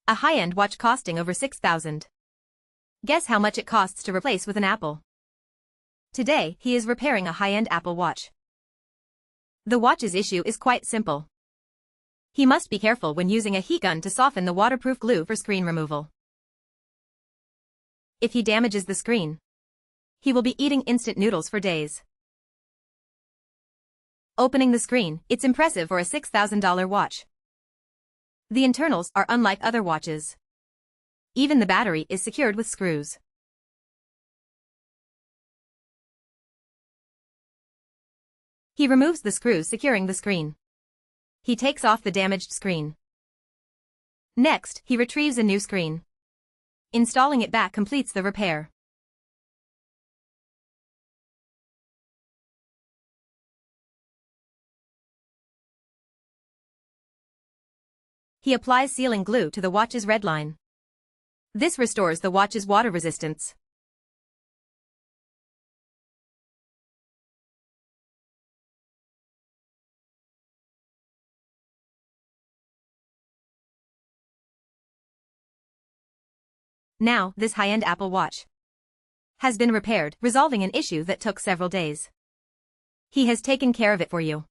A high-end watch costing over $6,000. Guess how much it costs to replace with an Apple? Today, he is repairing a high-end Apple Watch. The watch's issue is quite simple. He must be careful when using a heat gun to soften the waterproof glue for screen removal. If he damages the screen, he will be eating instant noodles for days. Opening the screen, it's impressive for a $6,000 watch. The internals are unlike other watches. Even the battery is secured with screws. He removes the screws securing the screen. He takes off the damaged screen. Next, he retrieves a new screen. Installing it back completes the repair. He applies sealing glue to the watch's red line. This restores the watch's water resistance. Now, this high-end Apple Watch has been repaired, resolving an issue that took several days. He has taken care of it for you.